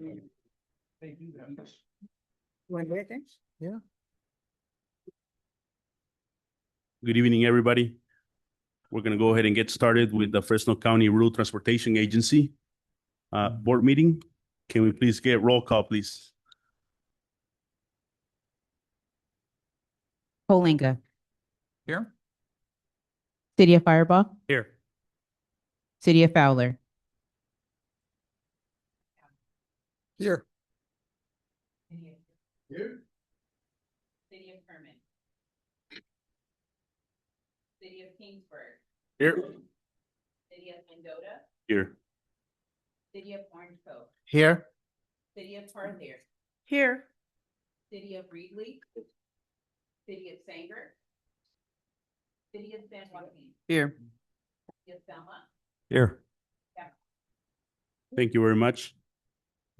Want to do it then? Yeah. Good evening, everybody. We're going to go ahead and get started with the Fresno County Rural Transportation Agency board meeting. Can we please get roll call, please? Polinga. Here. City of Fireball. Here. City of Fowler. Here. Here. City of Herman. City of Kingsburg. Here. City of Mendota. Here. City of Orange Cove. Here. City of Parlier. Here. City of Reedley. City of Sanger. City of San Joaquin. Here. City of Selma. Here. Thank you very much.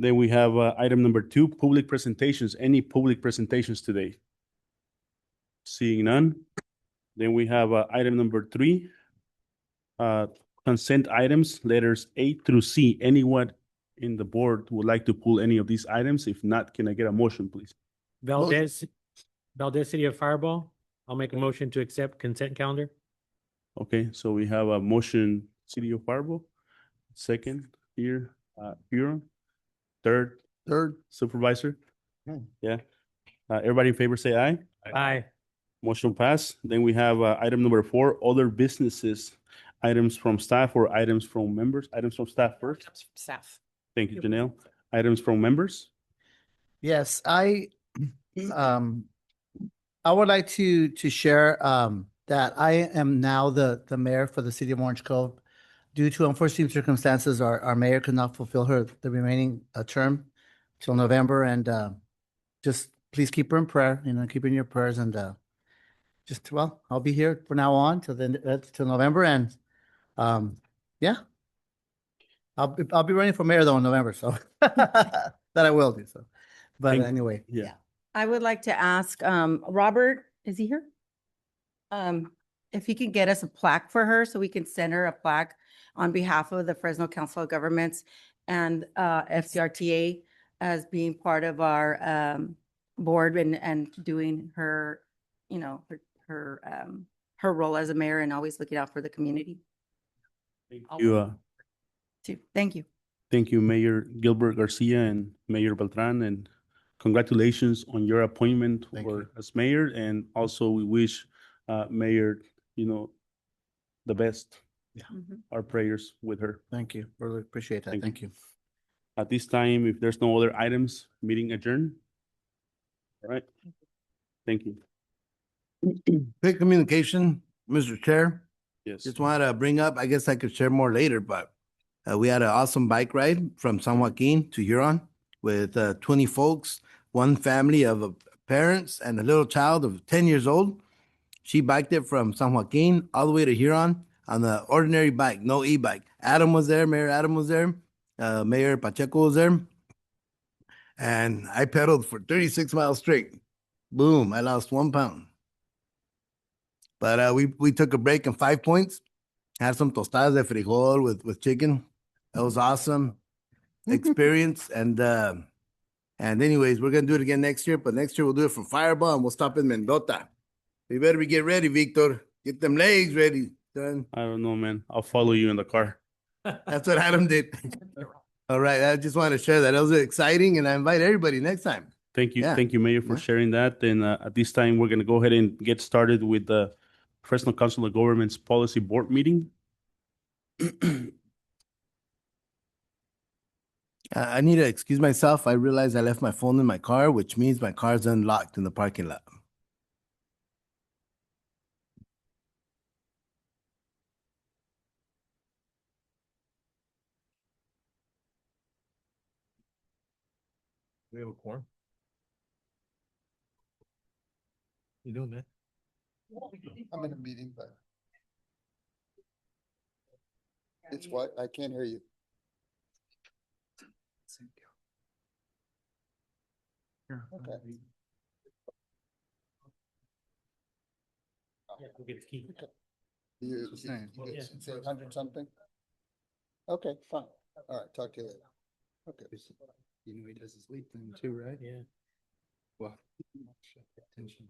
Then we have item number 2, public presentations. Any public presentations today? Seeing none. Then we have item number 3, consent items, letters A through C. Anyone in the board would like to pull any of these items? If not, can I get a motion, please? Valdez City of Fireball. I'll make a motion to accept consent calendar. Okay, so we have a motion, City of Fireball. Second, here, Huron. Third, Supervisor. Yeah. Everybody in favor, say aye. Aye. Motion pass. Then we have item number 4, other businesses, items from staff or items from members. Items from staff first. Staff. Thank you, Janelle. Items from members. Yes, I would like to share that I am now the mayor for the city of Orange Cove. Due to unforeseen circumstances, our mayor could not fulfill the remaining term till November, and just please keep her in prayer, keep her in your prayers, and I'll be here from now on till November, and yeah. I'll be running for mayor though in November, so that I will do so. But anyway, Yeah. I would like to ask, Robert, is he here? If he can get us a plaque for her, so we can send her a plaque on behalf of the Fresno Council of Governments and FCRTA as being part of our board and doing her, her role as a mayor and always looking out for the community. Thank you. Thank you. Thank you, Mayor Gilbert Garcia and Mayor Beltran, and congratulations on your appointment as mayor. And also we wish Mayor, the best. Yeah. Our prayers with her. Thank you. Really appreciate that. Thank you. At this time, if there's no other items, meeting adjourned. All right. Thank you. Quick communication, Mr. Chair. Yes. Just wanted to bring up, I guess I could share more later, but we had an awesome bike ride from San Joaquin to Huron with 20 folks, one family of parents and a little child of 10 years old. She biked it from San Joaquin all the way to Huron on the ordinary bike, no e-bike. Adam was there, Mayor Adam was there, Mayor Pacheco was there. And I pedaled for 36 miles straight. Boom, I lost 1 pound. But we took a break in 5 Points, had some tostadas de frijol with chicken. That was awesome experience. And anyways, we're gonna do it again next year, but next year we'll do it from Fireball and we'll stop in Mendota. You better get ready, Victor. Get them legs ready, son. I don't know, man. I'll follow you in the car. That's what Adam did. All right, I just wanted to share that. That was exciting, and I invite everybody next time. Thank you. Yeah. Thank you, Mayor, for sharing that. And at this time, we're going to go ahead and get started with the Fresno Council of Governments Policy Board meeting. I need to excuse myself. I realized I left my phone in my car, which means my car's unlocked in the parking lot. We have a quorum. You doing that? I'm in a meeting, but it's what? I can't hear you. Okay. We'll get the key. You say 100 something? Okay, fine. All right, talk to you later. Okay. You know, he does his leap thing too, right? Yeah. Well, attention.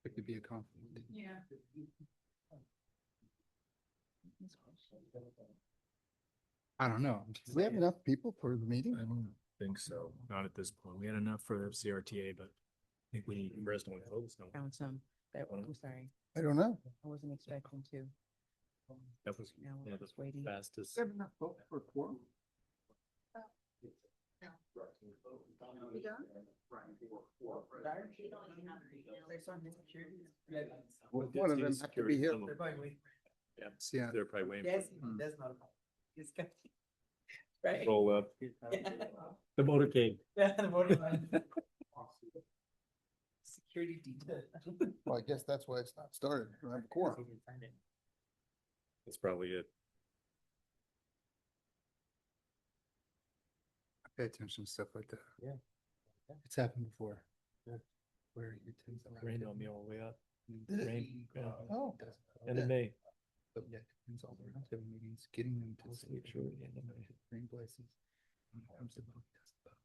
It could be a conflict. Yeah. I don't know. Do we have enough people for the meeting? I don't think so. Not at this point. We had enough for FCRTA, but I think we need Fresno and Clovis. No, Found some, I'm sorry, I don't know. I wasn't expecting to. that was Now one we're of the just waiting. fastest. We have enough folks for a quorum? One of them have to be here. Yeah, they're probably waiting. Right. Roll up. The motorcade. Security detail. Well, I guess that's why it's not started. We don't have a quorum. That's probably it. Pay attention to stuff like that. Yeah. It's happened before. Yeah. Where you tend to. Rained on me all the way up. Rain, yeah. Oh. End of May. But yeah, it depends on the roundtable meetings, getting them to Let's say make sure we get them. green places. When it comes to vote, he does the vote.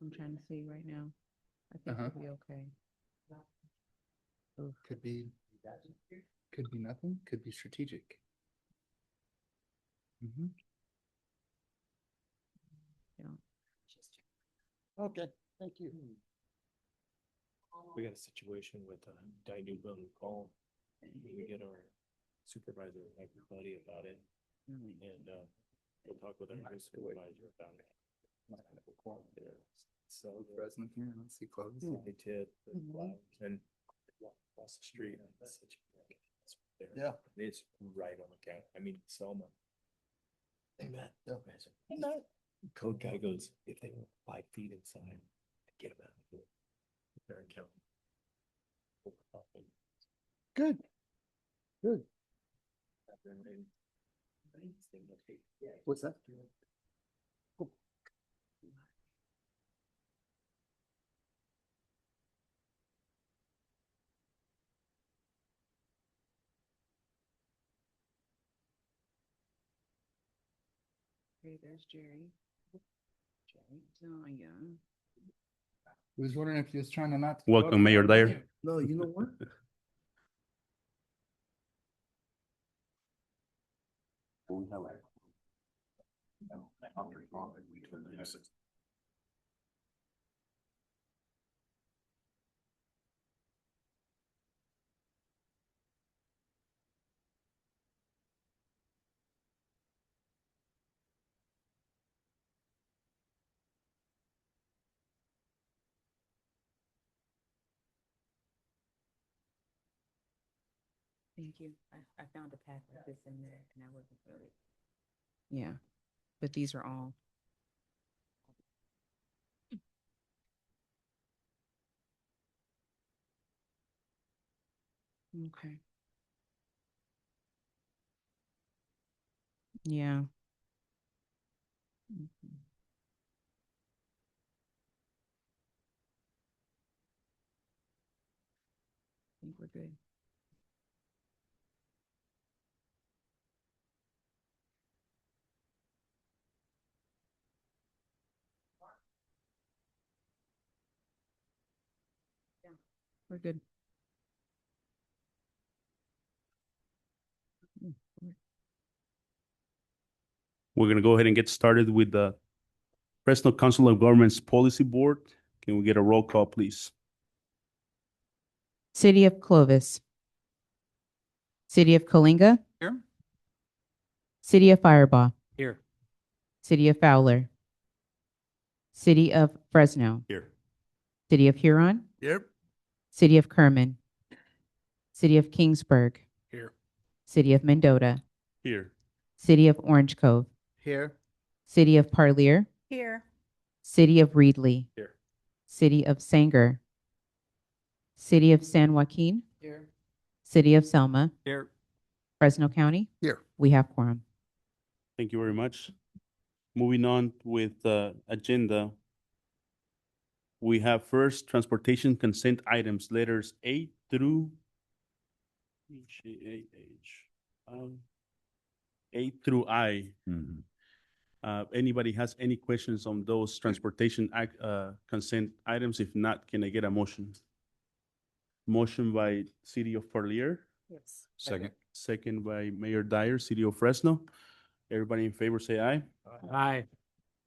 I'm trying to see right now. I think Uh-huh. we'll be okay. Could be nothing, could be strategic. Mm-hmm. Okay, thank you. We got a situation with Dinu Building call. We get our supervisor, everybody about it. And we'll talk with our new supervisor about it. Yeah. So Fresno here, let's see close. they did the flowers and across the street. That's such a- it's there. Yeah. It's right on the counter. I mean, Selma. Hey, Matt. Yeah. Hey, Matt. Code guy goes, if they were 5 feet inside, get them out of here. They're in count. Good. Good. What's that? Okay, there's Jerry. Oh, yeah. I was wondering if he was trying to not. Welcome, Mayor Dyer. No, you know what? Thank you. I found a pack like this in there and I wasn't really. Yeah, but these are all. Okay. Yeah. Mhm. I think we're good. Yeah, we're good. We're gonna go ahead and get started with the Fresno Council of Governments Policy Board. Can we get a roll call, please? City of Clovis. City of Coalinga. Here. City of Firebaugh. Here. City of Fowler. City of Fresno. Here. City of Huron. Yep. City of Kerman. City of Kingsburg. Here. City of Mendota. Here. City of Orange Cove. Here. City of Parlier. Here. City of Reedley. Here. City of Sanger. City of San Joaquin. Here. City of Selma. Here. Fresno County. Here. We have quorum. Thank you very much. Moving on with the agenda. We have first transportation consent items, letters A through H. A through I. Anybody has any questions on those transportation consent items? If not, can I get a motion? Motion by City of Parlier, Yes. Second. second by Mayor Dyer, City of Fresno. Everybody in favor, say aye. Aye.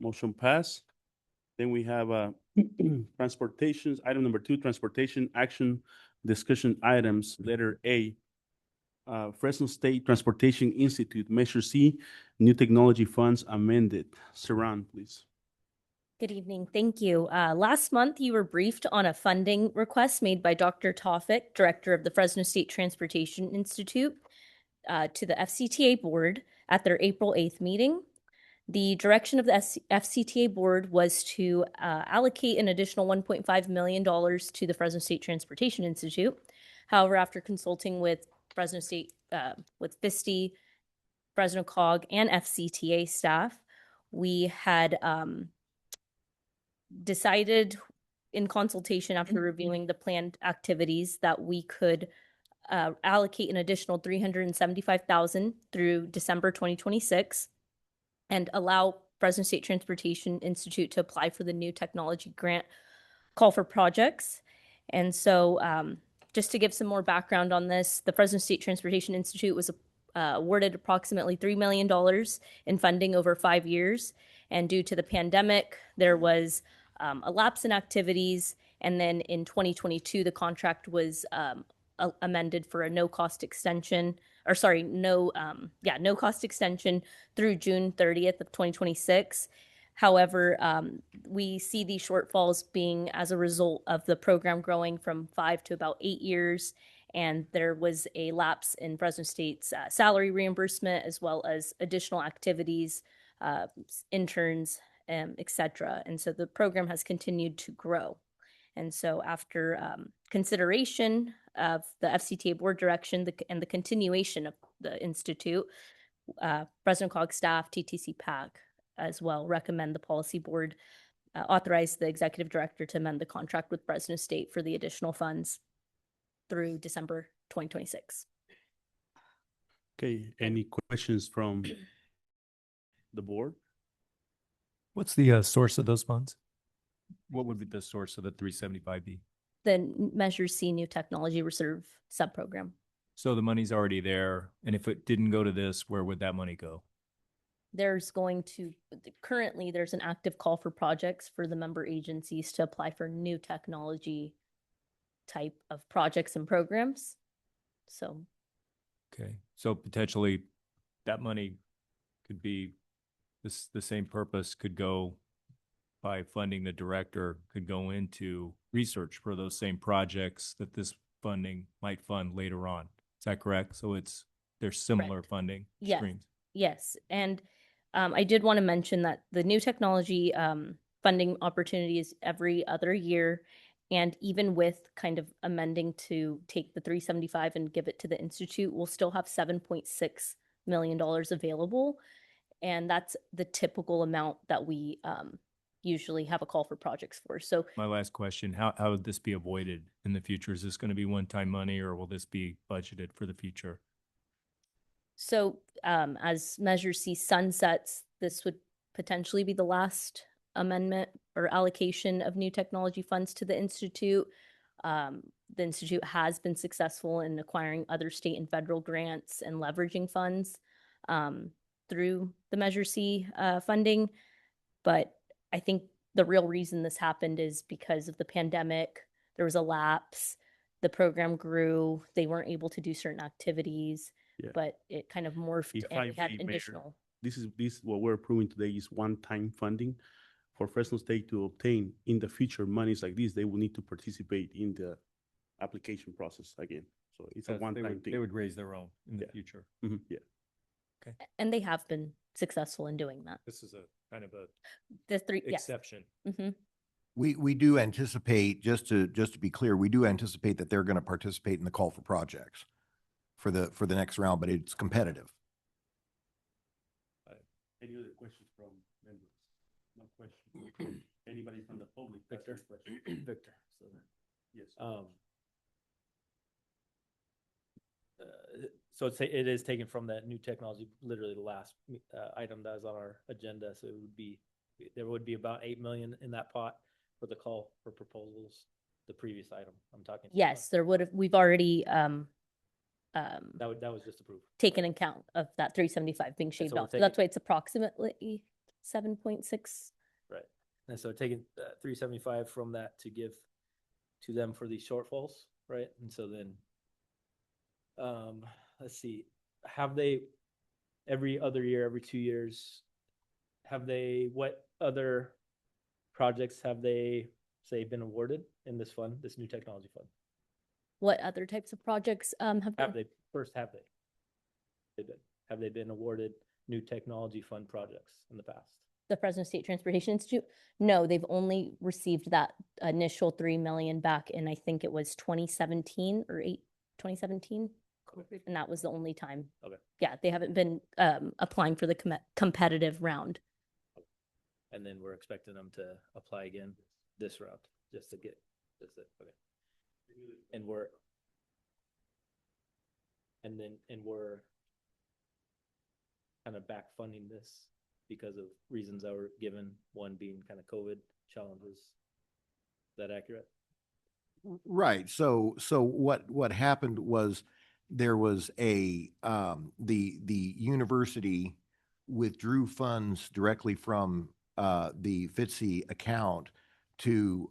Motion pass. Then we have transportations, item number 2, transportation action discussion items, letter A. Fresno State Transportation Institute, Measure C, New Technology Funds amended. Saran, please. Good evening. Thank you. Last month, you were briefed on a funding request made by Dr. Tawfik, Director of the Fresno State Transportation Institute, to the FCTA Board at their April 8th meeting. The direction of the FCTA Board was to allocate an additional $1.5 million to the Fresno State Transportation Institute. However, after consulting with Fresno State, with FISTE, Fresno COG, and FCTA staff, we had decided in consultation after reviewing the planned activities that we could allocate an additional $375,000 through December 2026 and allow Fresno State Transportation Institute to apply for the new technology grant call for projects. And so just to give some more background on this, the Fresno State Transportation Institute was awarded approximately $3 million in funding over 5 years. And due to the pandemic, there was a lapse in activities. And then in 2022, the contract was amended for a no cost extension through June 30th of 2026. However, we see these shortfalls being as a result of the program growing from 5 to about 8 years. And there was a lapse in Fresno State's salary reimbursement, as well as additional activities, interns, et cetera. And so the program has continued to grow. And so after consideration of the FCTA board direction and the continuation of the Institute, Fresno COG staff, TTC PAC as well recommend the policy board authorize the executive director to amend the contract with Fresno State for the additional funds through December 2026. Okay, any questions from the board? What's the source of those funds? What would be the source of the 375 be? The Measure C New Technology Reserve subprogram. So the money's already there, and if it didn't go to this, where would that money go? Currently there's an active call for projects for the member agencies to apply for new technology type of projects and programs. So. Okay, so potentially that money could be the same purpose could go by funding the director, could go into research for those same projects that this funding might fund later on. Is that correct? So there's similar Correct. funding Yes. streams. Yes, and I did want to mention that the new technology funding opportunity is every other year. And even with kind of amending to take the 375 and give it to the Institute, we'll still have $7.6 million available. And that's the typical amount that we usually have a call for projects for. So My last question, how would this be avoided in the future? Is this going to be one-time money, or will this be budgeted for the future? So as Measure C sunsets, this would potentially be the last amendment or allocation of new technology funds to the Institute. The Institute has been successful in acquiring other state and federal grants and leveraging funds through the Measure C funding. But I think the real reason this happened is because of the pandemic. There was a lapse. The program grew. They weren't able to do certain activities. Yeah. But it kind of morphed If and I we had may, Mayor, additional. This what we're approving today is one-time funding. For Fresno State to obtain in the future monies like this, they will need to participate in the application process again. So it's a one-time thing. They would raise their own in the Yeah. future. Yeah. And they have been successful in doing that. This is a kind of a The three, yes. exception. Mm-hmm. We do anticipate, just to be clear, we do anticipate that they're going to participate in the call for projects for the next round, but it's competitive. Any other questions from members? No questions. Anybody from the public? Victor? Victor. So, Yes. So it is taken from that new technology, literally the last item that was on our agenda. So there would be about 8 million in that pot for the call for proposals. The previous item I'm talking. Yes, we've already That was just approved. taken account of that 375 being shaved so we're off. So that's taking- why it's approximately 7.6. Right. And so taking 375 from that to give to them for these shortfalls, right? And so then, let's see, have they every other year, every 2 years, what other projects have they, say, been awarded in this fund, this new technology fund? What other types of projects have Have they have they been awarded new technology fund projects in the past? the Fresno State Transportation Institute? No, they've only received that initial 3 million back in, I think it was 2017 or 2017. And that was the only time. Okay. Yeah, they haven't been applying for the competitive round. And then we're expecting them to apply again this round, just to get this, okay. And we're kind of back funding this because of reasons that were given, one being kind of COVID challenges. Is that accurate? Right. So what happened was there was the university withdrew funds directly from the FITCI account to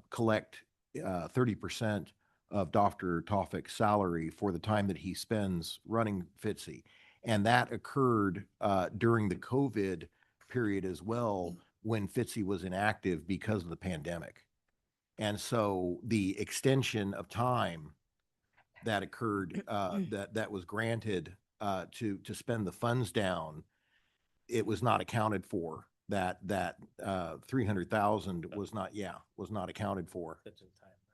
collect 30% of Dr. Tawfik's salary for the time that he spends running FITCI. And that occurred during the COVID period as well, when FITCI was inactive because of the pandemic. And so the extension of time that occurred, that was granted to spend the funds down, it was not accounted for. That 300,000 was not accounted for.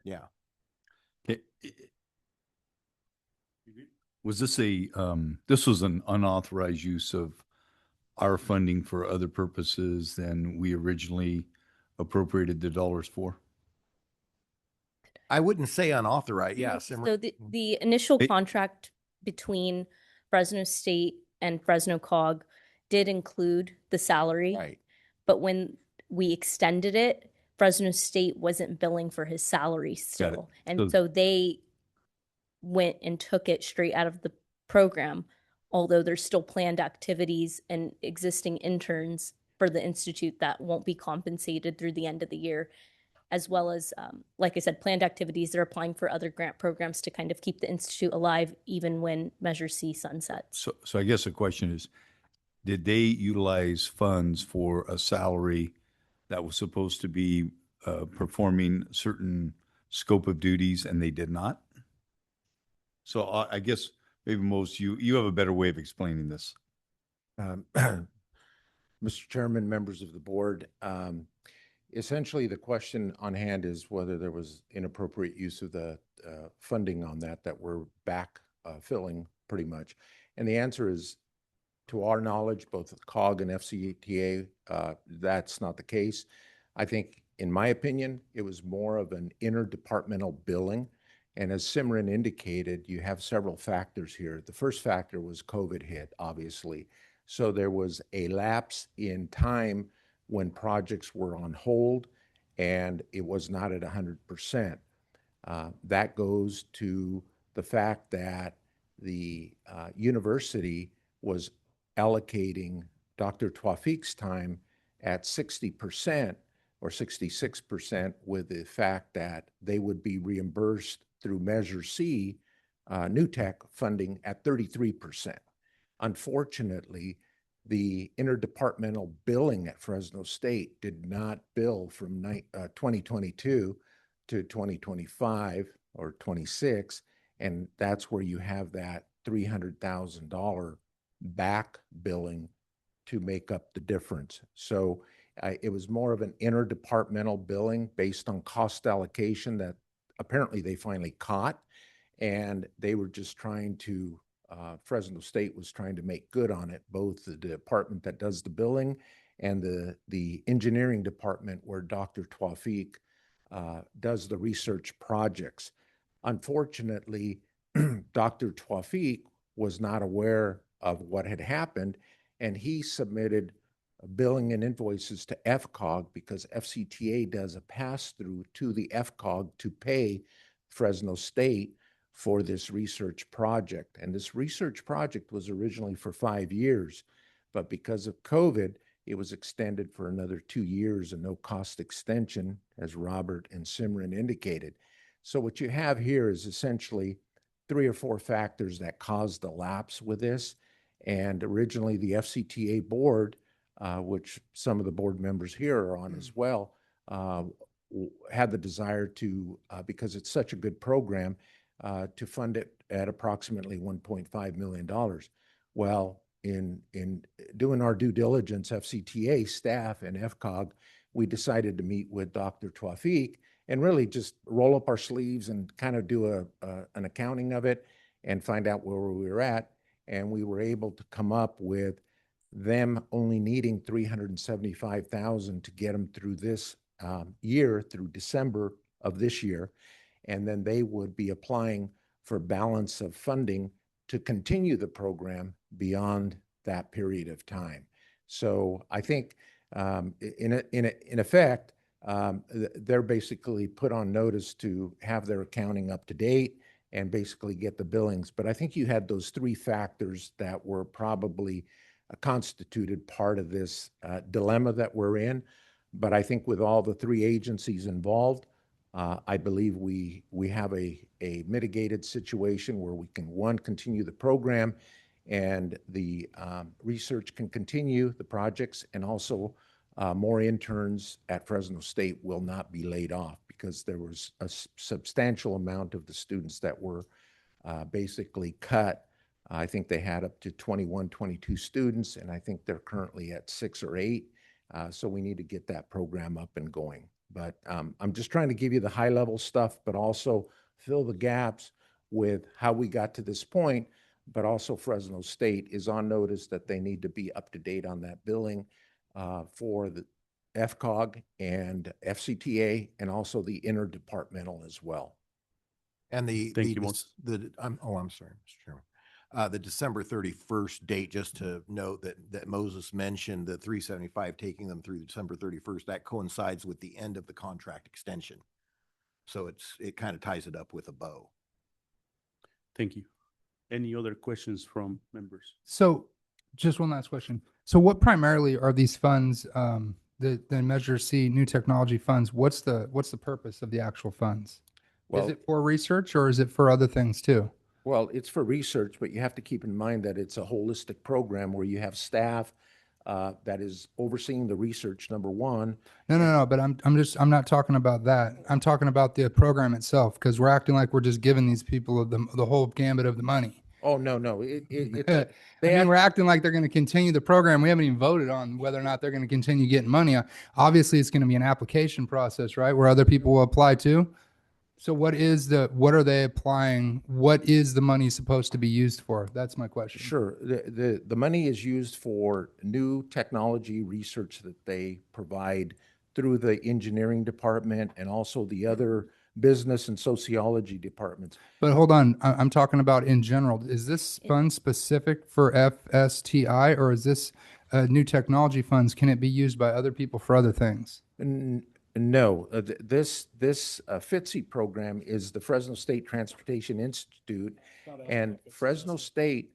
Yeah. Was this this was an unauthorized use of our funding for other purposes than we originally appropriated the dollars for? I wouldn't say unauthorized. Yeah. So the initial contract between Fresno State and Fresno COG did include the salary. Right. But when we extended it, Fresno State wasn't billing for his salary still. And so they went and took it straight out of the program, although there's still planned activities and existing interns for the institute that won't be compensated through the end of the year, as well as, like I said, planned activities. They're applying for other grant programs to kind of keep the institute alive even when Measure C sunsets. So I guess the question is, did they utilize funds for a salary that was supposed to be performing certain scope of duties and they did not? So I guess maybe you have a better way of explaining this. Mr. Chairman, members of the board, essentially the question on hand is whether there was inappropriate use of the funding on that we're back filling pretty much. And the answer is, to our knowledge, both COG and FCTA, that's not the case. I think, in my opinion, it was more of an interdepartmental billing. And as Simran indicated, you have several factors here. The first factor was COVID hit, obviously. So there was a lapse in time when projects were on hold and it was not at 100%. That goes to the fact that the university was allocating Dr. Tawfik's time at 60% or 66%, with the fact that they would be reimbursed through Measure C, new tech funding at 33%. Unfortunately, the interdepartmental billing at Fresno State did not bill from 2022 to 2025 or 26, and that's where you have that $300,000 back billing to make up the difference. So it was more of an interdepartmental billing based on cost allocation that apparently they finally caught, and they were just trying to, Fresno State was trying to make good on it, both the department that does the billing and the engineering department where Dr. Tawfik does the research projects. Unfortunately, Dr. Tawfik was not aware of what had happened, and he submitted billing and invoices to FCOG because FCTA does a pass-through to the FCOG to pay Fresno State for this research project. And this research project was originally for 5 years, but because of COVID, it was extended for another 2 years, a no-cost extension, as Robert and Simran indicated. So what you have here is essentially 3 or 4 factors that caused the lapse with this. And originally, the FCTA board, which some of the board members here are on as well, had the desire to, because it's such a good program, to fund it at approximately $1.5 million. Well, in doing our due diligence, FCTA staff and FCOG, we decided to meet with Dr. Tawfiq and really just roll up our sleeves and kind of do an accounting of it and find out where we were at. And we were able to come up with them only needing $375,000 to get them through this year, through December of this year. And then they would be applying for balance of funding to continue the program beyond that period of time. So I think in effect, they're basically put on notice to have their accounting up to date and basically get the billings. But I think you had those 3 factors that were probably constituted part of this dilemma that we're in. But I think with all the 3 agencies involved, I believe we have a mitigated situation where we can, 1, continue the program, and the research can continue, the projects, and also more interns at Fresno State will not be laid off because there was a substantial amount of the students that were basically cut. I think they had up to 21, 22 students, and I think they're currently at 6 or 8. So we need to get that program up and going. But I'm just trying to give you the high level stuff, but also fill the gaps with how we got to this point. But also Fresno State is on notice that they need to be up to date on that billing for the FCOG and FCTA, and also the interdepartmental as well. And Thank you, I'm sorry, Mr. Chairman. The December 31st date, just to note that Moses mentioned the 375 taking them through December 31st, that coincides with the end of the contract extension. So it kind of ties it up with a bow. Thank you. Any other questions from members? So just one last question. So what primarily are these funds, the Measure C new technology funds? What's the purpose of the actual funds? Well, is it for research or is it for other things too? Well, it's for research, but you have to keep in mind that it's a holistic program where you have staff that is overseeing the research, number 1. No, but I'm not talking about that. I'm talking about the program itself, because we're acting like we're just giving these people the whole gambit of the money. Oh, no. We're acting like they're going to continue the program. We haven't even voted on whether or not they're going to continue getting money. Obviously, it's going to be an application process, right, where other people will apply too. So what are they applying? What is the money supposed to be used for? That's my question. Sure. The money is used for new technology research that they provide through the engineering department and also the other business and sociology departments. But hold on, I'm talking about in general. Is this fund specific for FSTI, or is this new technology funds? Can it be used by other people for other things? No, this FITCI program is the Fresno State Transportation Institute, and Fresno State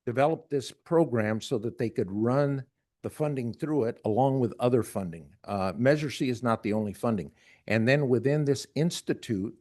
developed this program so that they could run the funding through it along with other funding. Measure C is not the only funding. And then within this institute,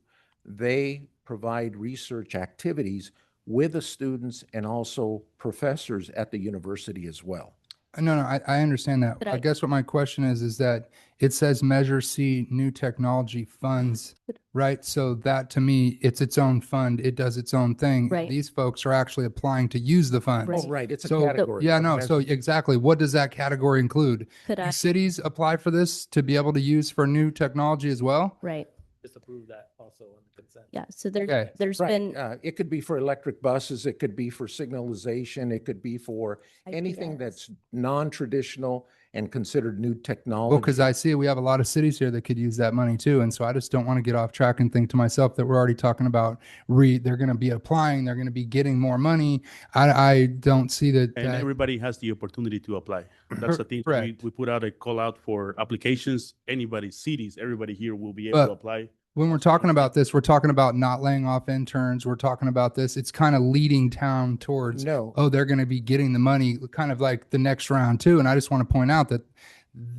they provide research activities with the students and also professors at the university as well. No, I understand that. I guess what my question is that it says Measure C new technology funds, right? So that to me, it's its own fund. It does its own thing. Right. These folks are actually applying to use the funds. Right. Oh, right. It's a So, category. yeah, no. So exactly, what does that category include? Could I- Do cities apply for this to be able to use for new technology as well? Right. Just approve that also on the consent. Yeah. So Okay. there's Right. been, It could be for electric buses, it could be for signalization, it could be for I see anything that. that's non-traditional and considered new technology. Well, because I see we have a lot of cities here that could use that money too. And so I just don't want to get off track and think to myself that we're already talking about they're going to be applying, they're going to be getting more money. I don't see that. And everybody has the opportunity to apply. That's the thing. Correct. We put out a call out for applications. Anybody, cities, everybody here will be able to apply. When we're talking about this, we're talking about not laying off interns. We're talking about this. It's kind of leading town towards, No. oh, they're going to be getting the money kind of like the next round too. And I just want to point out that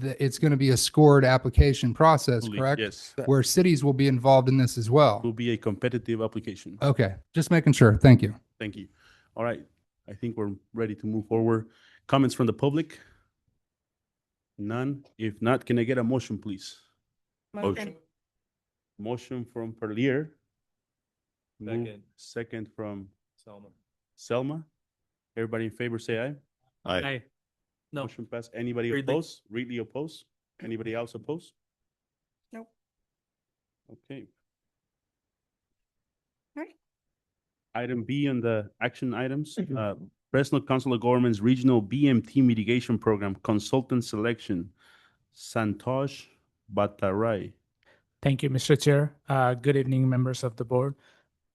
it's going to be a scored application process, Absolutely, correct? yes. Where cities will be involved in this as well. Will be a competitive application. Okay, just making sure. Thank you. Thank you. All right. I think we're ready to move forward. Comments from the public? None. If not, can I get a motion, please? Motion. Motion from Perlier. Second. Second from Selma. Selma. Everybody in favor, say aye. Aye. No. Motion passed. Anybody Readley. opposed? Readley opposed? Anybody else opposed? Nope. Okay. All right. Item B on the action items, Fresno Council of Governments Regional BMT Mitigation Program Consultant Selection, Santosh Bhattarai. Thank you, Mr. Chair. Good evening, members of the board.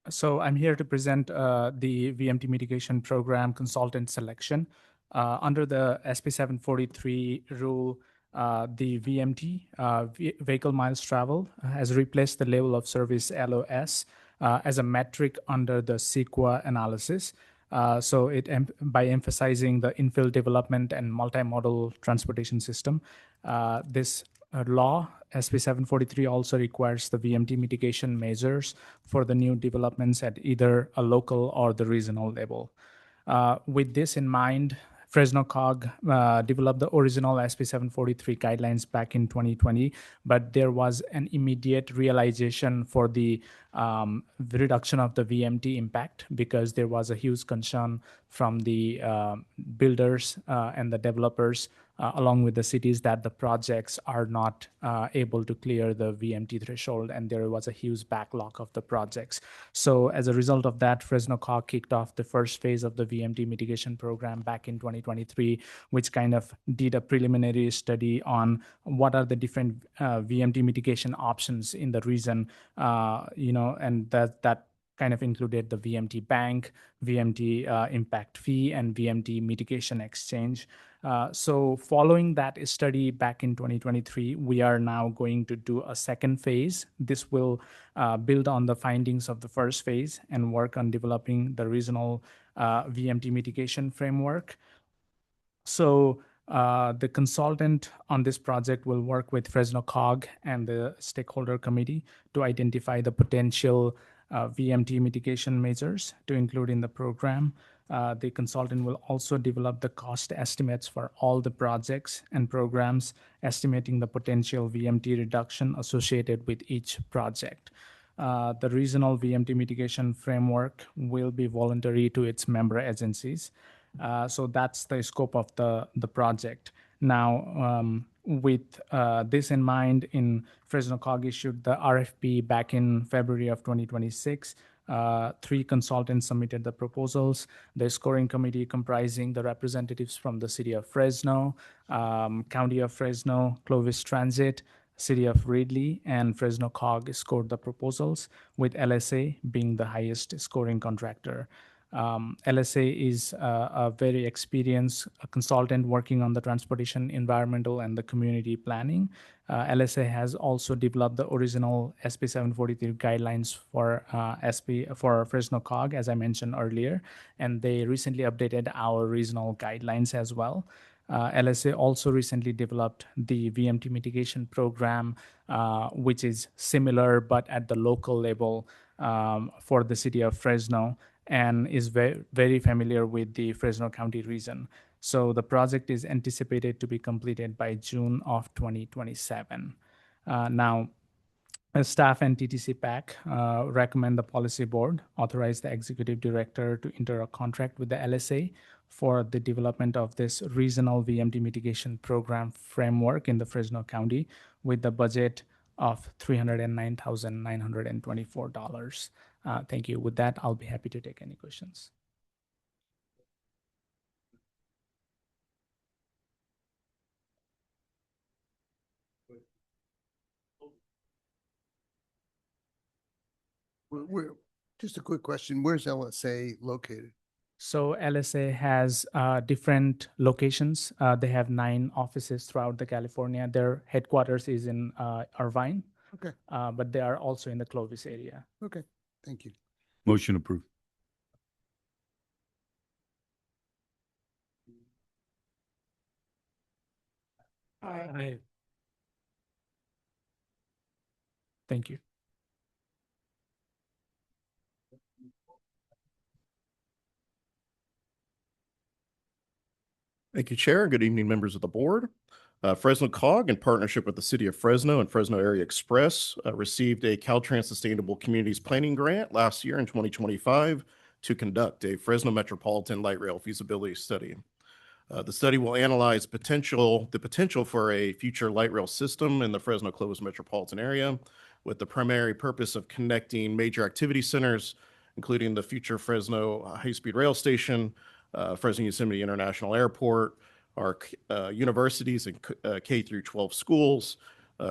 So I'm here to present the VMT mitigation program consultant selection. Under the SB 743 rule, the VMT, vehicle miles traveled, has replaced the level of service LOS as a metric under the CEQA analysis. So by emphasizing the infill development and multimodal transportation system, this law, SB 743, also requires the VMT mitigation measures for the new developments at either a local or the regional level. With this in mind, Fresno COG developed the original SB 743 guidelines back in 2020, but there was an immediate realization for the reduction of the VMT impact because there was a huge concern from the builders and the developers along with the cities that the projects are not able to clear the VMT threshold, and there was a huge backlog of the projects. So as a result of that, Fresno COG kicked off the first phase of the VMT mitigation program back in 2023, which kind of did a preliminary study on what are the different VMT mitigation options in the region, and that kind of included the VMT bank, VMT impact fee, and VMT mitigation exchange. So following that study back in 2023, we are now going to do a second phase. This will build on the findings of the first phase and work on developing the regional VMT mitigation framework. So the consultant on this project will work with Fresno COG and the stakeholder committee to identify the potential VMT mitigation measures to include in the program. The consultant will also develop the cost estimates for all the projects and programs, estimating the potential VMT reduction associated with each project. The regional VMT mitigation framework will be voluntary to its member agencies. So that's the scope of the project. Now, with this in mind, Fresno COG issued the RFP back in February of 2026. 3 consultants submitted the proposals. The scoring committee comprising the representatives from the City of Fresno, County of Fresno, Clovis Transit, City of Reedley, and Fresno COG scored the proposals, with LSA being the highest scoring contractor. LSA is a very experienced consultant working on the transportation, environmental, and the community planning. LSA has also developed the original SB 743 guidelines for Fresno COG, as I mentioned earlier, and they recently updated our regional guidelines as well. LSA also recently developed the VMT mitigation program, which is similar but at the local level for the city of Fresno, and is very familiar with the Fresno County region. So the project is anticipated to be completed by June of 2027. Now, staff and TTC PAC recommend the policy board authorize the executive director to enter a contract with the LSA for the development of this regional VMT mitigation program framework in the Fresno County with the budget of $309,924. Thank you. With that, I'll be happy to take any questions. Just a quick question. Where's LSA located? So LSA has different locations. They have 9 offices throughout the California. Their headquarters is in Irvine, Okay, but they are also in the Clovis area. okay. Thank you. Motion approved. Aye. Thank you. Thank you, Chair. Good evening, members of the board. Fresno COG, in partnership with the City of Fresno and Fresno Area Express, received a Caltrans Sustainable Communities Planning Grant last year in 2025 to conduct a Fresno Metropolitan Light Rail feasibility study. The study will analyze the potential for a future light rail system in the Fresno Clovis metropolitan area, with the primary purpose of connecting major activity centers, including the future Fresno high-speed rail station, Fresno Yosemite International Airport, our universities and K through 12 schools,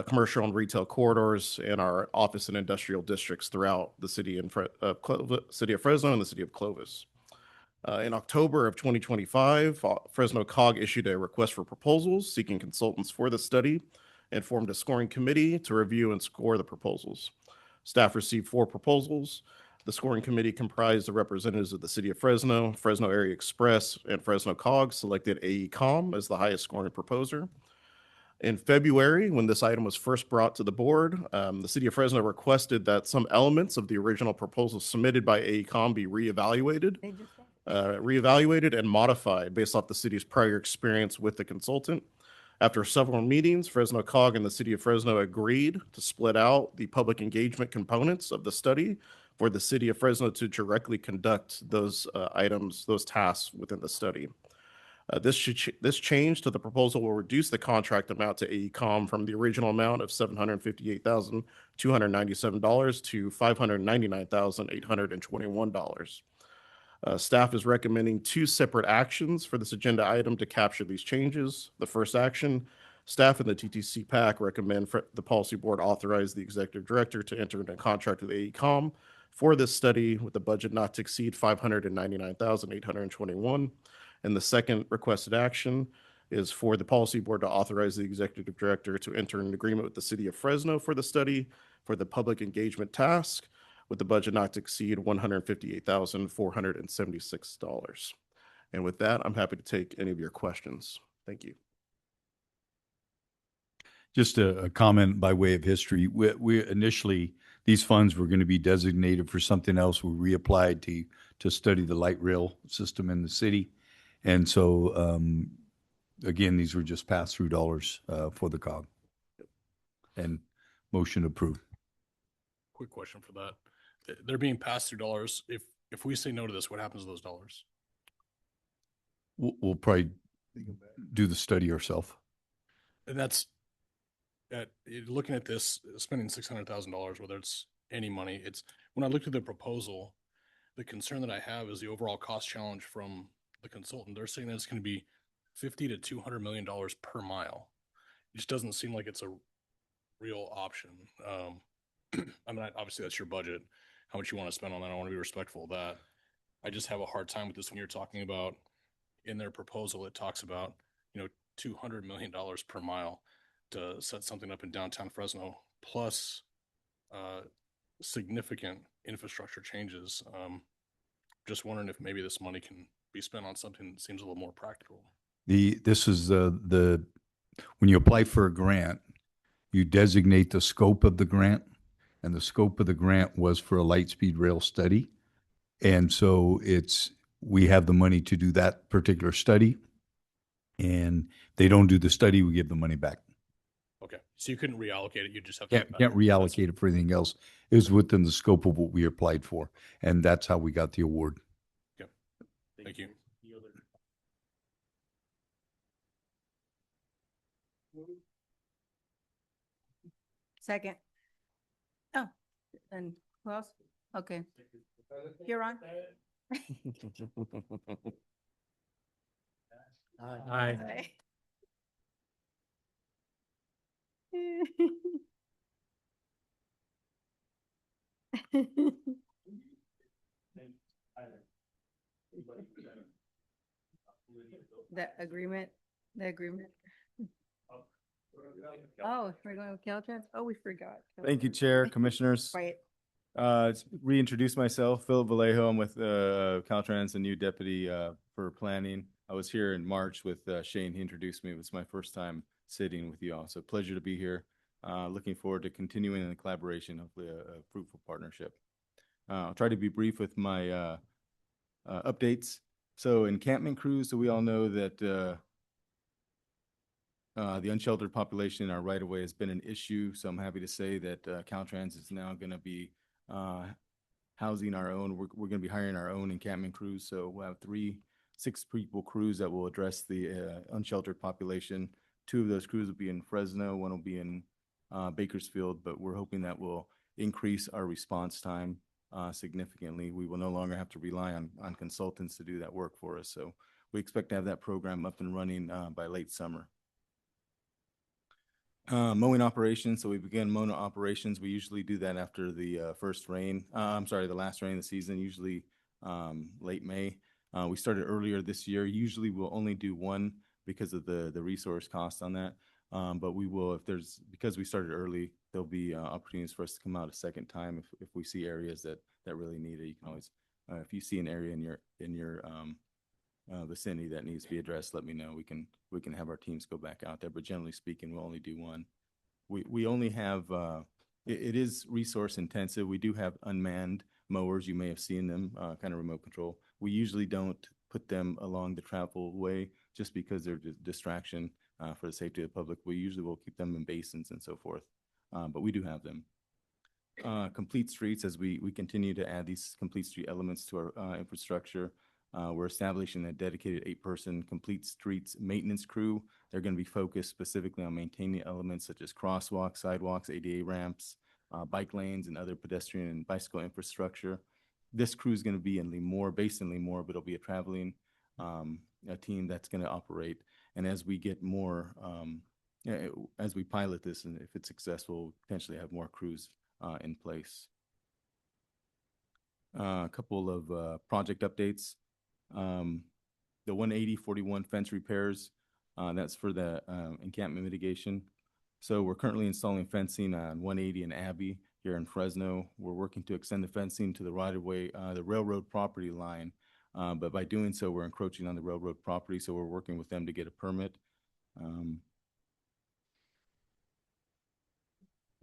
commercial and retail corridors, and our office and industrial districts throughout the city of Fresno and the city of Clovis. In October of 2025, Fresno COG issued a request for proposals seeking consultants for the study and formed a scoring committee to review and score the proposals. Staff received 4 proposals. The scoring committee comprised of representatives of the City of Fresno, Fresno Area Express, and Fresno COG selected AECOM as the highest scoring proposer. In February, when this item was first brought to the board, the City of Fresno requested that some elements of the original proposal submitted by AECOM be reevaluated and modified based off the city's prior experience with the consultant. After several meetings, Fresno COG and the City of Fresno agreed to split out the public engagement components of the study for the City of Fresno to directly conduct those those tasks within the study. This change to the proposal will reduce the contract amount to AECOM from the original amount of $758,297 to $599,821. Staff is recommending 2 separate actions for this agenda item to capture these changes. The first action, staff and the TTC PAC recommend the policy board authorize the executive director to enter into a contract with AECOM for this study with a budget not to exceed $599,821. And the second requested action is for the policy board to authorize the executive director to enter an agreement with the City of Fresno for the study for the public engagement task with the budget not to exceed $158,476. And with that, I'm happy to take any of your questions. Thank you. Just a comment by way of history. We initially, these funds were going to be designated for something else. We reapplied to study the light rail system in the city. And so, again, these were just pass-through dollars for the COG. And motion approved. Quick question for that. They're being passed through dollars. If we say no to this, what happens to those dollars? We'll probably do the study ourselves. And that's looking at this, spending $600,000, whether it's any money. It's when I looked at the proposal, the concern that I have is the overall cost challenge from the consultant. They're saying that it's going to be $50 to $200 million per mile. It just doesn't seem like it's a real option. I mean, obviously that's your budget, how much you want to spend on that. I want to be respectful of that. I just have a hard time with this when you're talking about in their proposal, it talks about, $200 million per mile to set something up in downtown Fresno, plus significant infrastructure changes. Just wondering if maybe this money can be spent on something that seems a little more practical. This is when you apply for a grant, you designate the scope of the grant, and the scope of the grant was for a light speed rail study. And so we have the money to do that particular study. And if they don't do the study, we give the money back. Okay. So you couldn't reallocate it. You just have Can't reallocate it for anything else. It was within the scope of what we applied for. And that's how we got the award. Okay. Thank you. Second. Oh, and who else? Okay. You're on. Aye. Aye. The agreement. Oh, we're going with Caltrans? Oh, we forgot. Thank you, Chair, Commissioners. Quiet. Reintroduce myself, Philip Vallejo. I'm with Caltrans, the new deputy for planning. I was here in March with Shane. He introduced me. It was my first time sitting with you all. So pleasure to be here. Looking forward to continuing in the collaboration, hopefully a fruitful partnership. I'll try to be brief with my updates. So encampment crews, so we all know that the unsheltered population in our right of way has been an issue. So I'm happy to say that Caltrans is now going to be housing our own. We're going to be hiring our own encampment crews. So we'll have 6 people crews that will address the unsheltered population. 2 of those crews will be in Fresno. 1 will be in Bakersfield, but we're hoping that will increase our response time significantly. We will no longer have to rely on consultants to do that work for us. So we expect to have that program up and running by late summer. Mowing operations. So we began mowing operations. We usually do that after the first rain. The last rain of the season, usually late May. We started earlier this year. Usually we'll only do 1 because of the resource cost on that. But we will, because we started early, there'll be opportunities for us to come out a second time if we see areas that really need it. You can always, if you see an area in your vicinity that needs to be addressed, let me know. We can have our teams go back out there. But generally speaking, we'll only do 1. We only have it is resource intensive. We do have unmanned mowers. You may have seen them, kind of remote control. We usually don't put them along the travel way just because they're distraction for the safety of the public. We usually will keep them in basins and so forth, but we do have them. Complete streets, as we continue to add these complete street elements to our infrastructure. We're establishing a dedicated 8-person complete streets maintenance crew. They're going to be focused specifically on maintaining elements such as crosswalks, sidewalks, ADA ramps, bike lanes, and other pedestrian and bicycle infrastructure. This crew is going to be in Lemoore, based in Lemoore, but it'll be a traveling a team that's going to operate. And as we get more, as we pilot this, and if it's successful, we'll potentially have more crews in place. A couple of project updates. The 18041 fence repairs, that's for the encampment mitigation. So we're currently installing fencing on 180 and Abbey here in Fresno. We're working to extend the fencing to the right-of-way, the railroad property line. But by doing so, we're encroaching on the railroad property, so we're working with them to get a permit.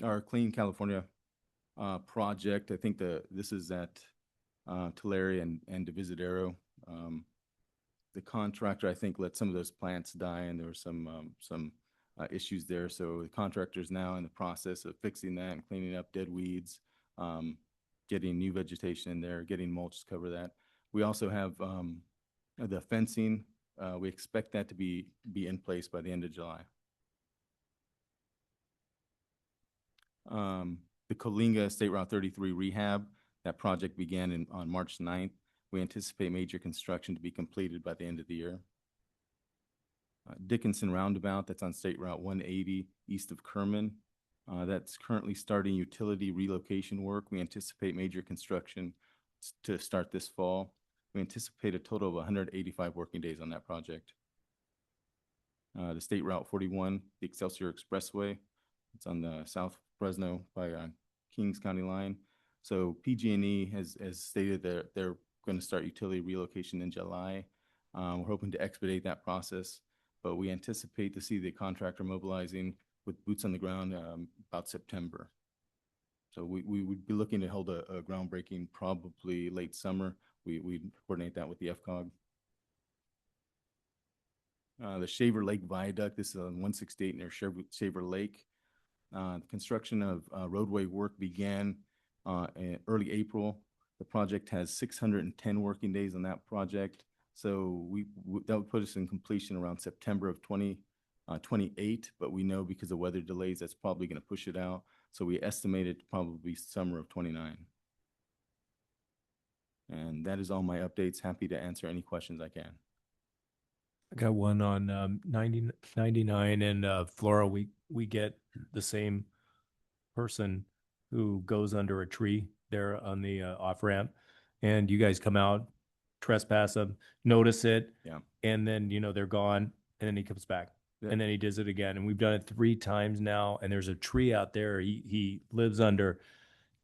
Our Clean California project, I think this is at Tulare and Divisadero. The contractor, I think, let some of those plants die, and there were some issues there. So the contractor's now in the process of fixing that and cleaning up dead weeds, getting new vegetation in there, getting mulch to cover that. We also have the fencing. We expect that to be in place by the end of July. The Coalinga State Route 33 rehab, that project began on March 9th. We anticipate major construction to be completed by the end of the year. Dickinson Roundabout, that's on State Route 180 east of Kerman. That's currently starting utility relocation work. We anticipate major construction to start this fall. We anticipate a total of 185 working days on that project. The State Route 41, the Excelsior Expressway, it's on the South Fresno by Kings County line. So PG&E has stated that they're going to start utility relocation in July. We're hoping to expedite that process, but we anticipate to see the contractor mobilizing with boots on the ground about September. So we would be looking to hold a groundbreaking probably late summer. We coordinate that with the FCOG. The Shaver Lake Viaduct, this is on 168 near Shaver Lake. The construction of roadway work began in early April. The project has 610 working days on that project. So that would put us in completion around September of 2028, but we know because of weather delays, that's probably going to push it out. So we estimate it to probably summer of 29. And that is all my updates. Happy to answer any questions I can. I got one on 99 and Flora. We get the same person who goes under a tree there on the off ramp, and you guys come out, trespass them, notice it. Yeah. And then, they're gone, and then he comes back. Yeah. And then he does it again. And we've done it 3 times now. And there's a tree out there he lives under.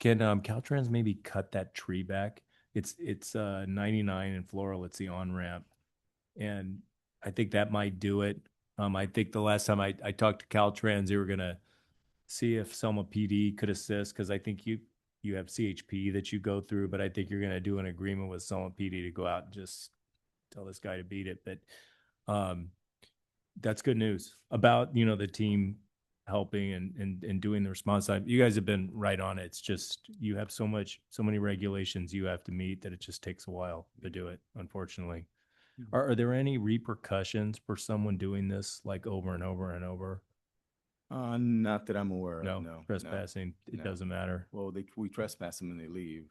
Can Caltrans maybe cut that tree back? It's 99 in Floral. It's the on-ramp. And I think that might do it. I think the last time I talked to Caltrans, they were gonna see if Selma PD could assist, because I think you have CHP that you go through, but I think you're gonna do an agreement with Selma PD to go out and just tell this guy to beat it. But that's good news about, the team helping and doing the response time. You guys have been right on it. It's just, you have so many regulations you have to meet that it just takes a while to do it, unfortunately. Are there any repercussions for someone doing this like over and over and over? Not that I'm aware of. No, No. trespassing, it no. doesn't matter. Well, we trespass them and they leave.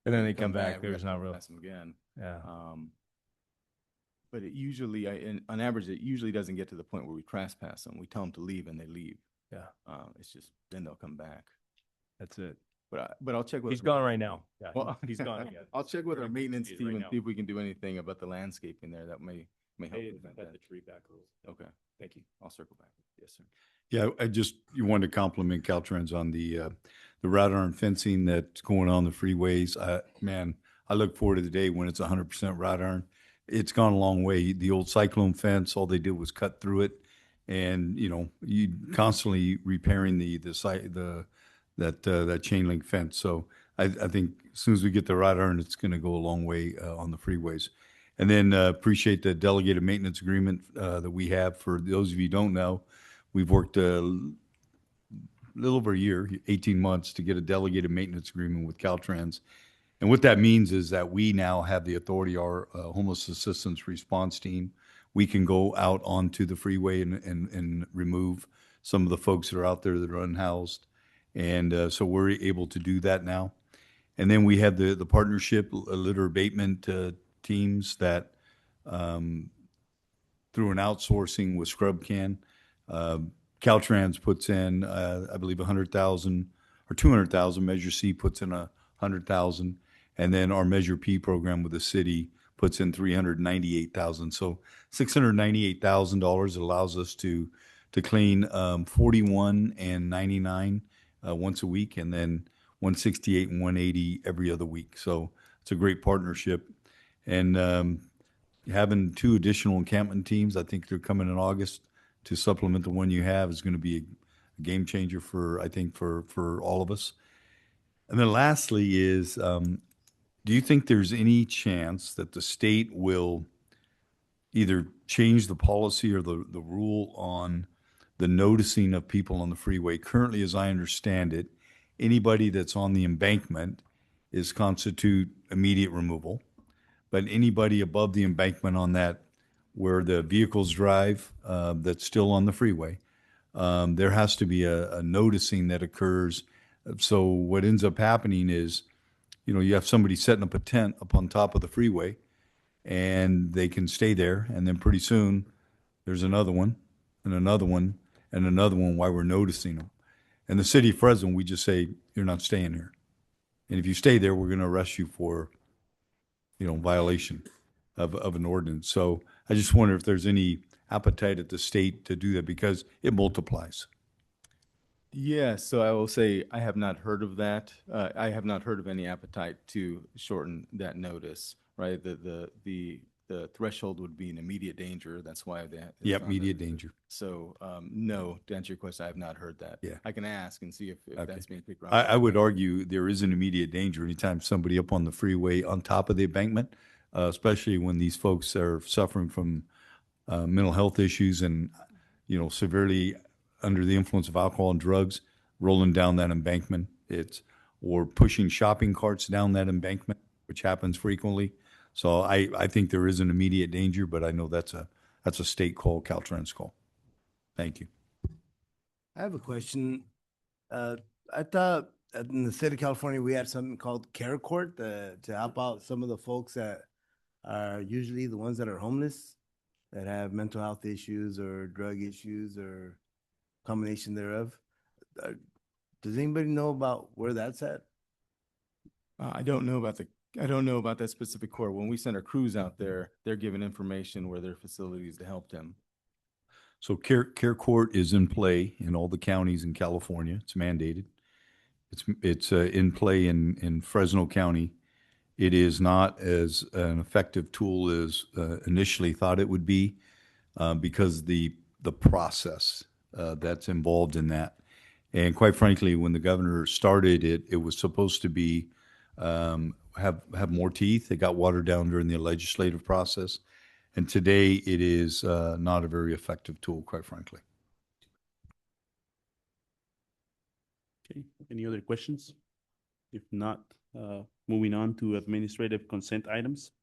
And then they Come come back, we there's have to not real, trespass them again. yeah. But it usually, on average, it usually doesn't get to the point where we trespass them. We tell them to leave and they leave. Yeah. It's just, then they'll come back. That's it. But I'll check with. He's gone right now. Yeah, Well, he's gone again. I'll check with our maintenance He's team right and now. see if we can do anything about the landscaping there that may help Hey, prevent cut that. the tree back a little. Okay, Thank you. I'll circle back. Yes, sir. Yeah, you wanted to compliment Caltrans on the wrought iron fencing that's going on the freeways. Man, I look forward to the day when it's 100% wrought iron. It's gone a long way. The old cyclone fence, all they did was cut through it, and you constantly repairing that chain link fence. So I think as soon as we get the wrought iron, it's going to go a long way on the freeways. And then appreciate the delegated maintenance agreement that we have. For those of you who don't know, we've worked a little over a year, 18 months, to get a delegated maintenance agreement with Caltrans. And what that means is that we now have the authority, our homeless assistance response team, we can go out onto the freeway and remove some of the folks that are out there that are unhoused. And so we're able to do that now. And then we have the partnership litter abatement teams that through an outsourcing with Scrub Can, Caltrans puts in, I believe, 100,000 or 200,000. Measure C puts in 100,000, and then our Measure P program with the city puts in 398,000. So $698,000 allows us to clean 41 and 99 once a week, and then 168 and 180 every other week. So it's a great partnership. And having 2 additional encampment teams, I think they're coming in August, to supplement the one you have, is going to be a game changer for all of us. And then lastly is, do you think there's any chance that the state will either change the policy or the rule on the noticing of people on the freeway? Currently, as I understand it, anybody that's on the embankment is constitute immediate removal. But anybody above the embankment on that, where the vehicles drive, that's still on the freeway, there has to be a noticing that occurs. So what ends up happening is, you have somebody setting up a tent up on top of the freeway, and they can stay there, and then pretty soon there's another one, and another one, and another one while we're noticing them. And the city of Fresno, we just say, you're not staying here. And if you stay there, we're going to arrest you for, violation of an ordinance. So I just wonder if there's any appetite at the state to do that, because it multiplies. Yeah, so I will say I have not heard of that. I have not heard of any appetite to shorten that notice, right? The threshold would be an immediate danger. That's why that. Yep, immediate danger. So, no, to answer your question, I have not heard that. Yeah. I can ask and see if Okay. that's being picked up. I would argue there is an immediate danger anytime somebody up on the freeway on top of the embankment, especially when these folks are suffering from mental health issues and, severely under the influence of alcohol and drugs, rolling down that embankment. Or pushing shopping carts down that embankment, which happens frequently. So I think there is an immediate danger, but I know that's a state call, Caltrans call. Thank you. I have a question. I thought in the state of California, we had something called Care Court to help out some of the folks that are usually the ones that are homeless, that have mental health issues or drug issues or combination thereof. Does anybody know about where that's at? I don't know about the I don't know about that specific court. When we send our crews out there, they're given information where their facilities to help them. So care court is in play in all the counties in California. It's mandated. It's in play in Fresno County. It is not as an effective tool as initially thought it would be because the process that's involved in that. And quite frankly, when the governor started it, it was supposed to be have more teeth. It got watered down during the legislative process. And today it is not a very effective tool, quite frankly. Okay, any other questions? If not, moving on to administrative consent items.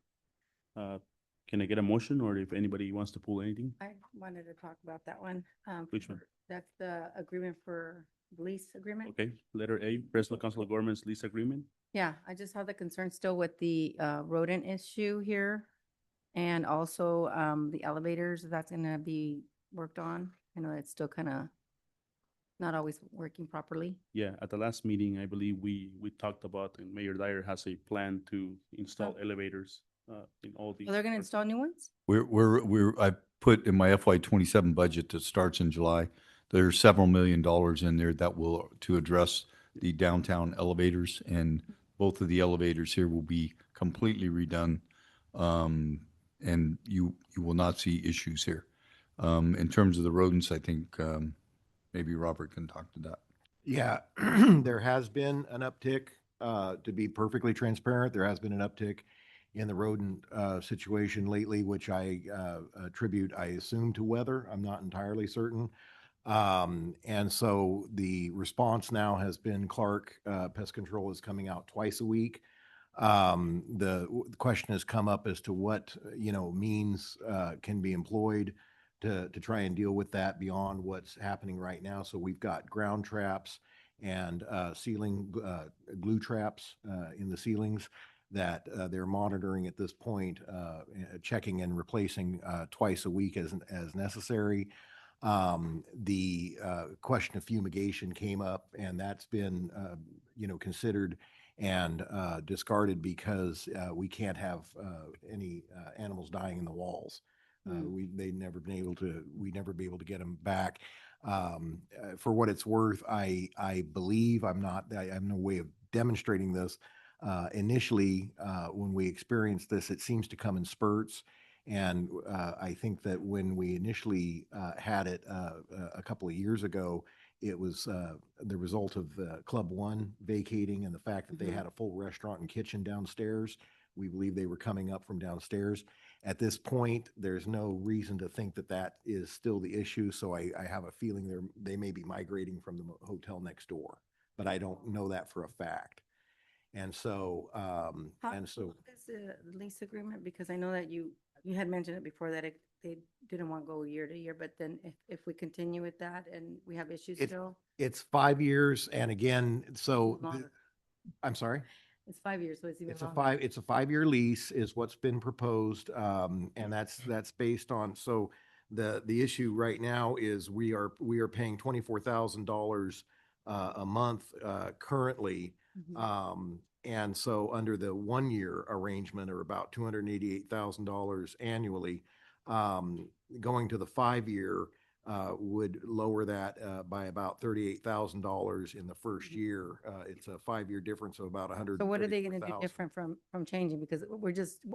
Can I get a motion, or if anybody wants to pull anything? I wanted to talk about that one. Which one? That's the agreement for lease agreement. Okay, letter A, Fresno Council of Governments lease agreement. Yeah, I just have the concern still with the rodent issue here. And also the elevators, if that's gonna be worked on. I know it's still kind of not always working properly. Yeah, at the last meeting, I believe we talked about, and Mayor Dyer has a plan to install elevators in all the. So they're gonna install new ones? I put in my FY27 budget that starts in July, there's several $1 million in there that will to address the downtown elevators, and both of the elevators here will be completely redone. And you will not see issues here. In terms of the rodents, I think maybe Robert can talk to that. Yeah, there has been an uptick, to be perfectly transparent, there has been an uptick in the rodent situation lately, which I attribute, I assume, to weather. I'm not entirely certain. And so the response now has been Clark Pest Control is coming out twice a week. The question has come up as to what, means can be employed to try and deal with that beyond what's happening right now. So we've got ground traps and ceiling glue traps in the ceilings that they're monitoring at this point, checking and replacing twice a week as necessary. The question of fumigation came up, and that's been, considered and discarded because we can't have any animals dying in the walls. We'd never be able to get them back. For what it's worth, I believe I have no way of demonstrating this. Initially, when we experienced this, it seems to come in spurts. And I think that when we initially had it a couple of years ago, it was the result of Club One vacating and the fact that they had a full restaurant and kitchen downstairs. We believe they were coming up from downstairs. At this point, there's no reason to think that that is still the issue. So I have a feeling they may be migrating from the hotel next door, but I don't know that for a fact. And so, How long is the lease agreement? Because I know that you had mentioned it before that they didn't want to go year to year, but then if we continue with that and we have issues still? It's 5 years. And again, so Longer. I'm sorry. It's 5 years, so it's even It's longer. it's a 5-year lease is what's been proposed. And that's based on, so the issue right now is we are paying $24,000 a month currently. And so under the 1-year arrangement, or about $288,000 annually, going to the 5-year would lower that by about $38,000 in the first year. It's a 5-year difference of about $134,000. So what are they going to do different from changing? Because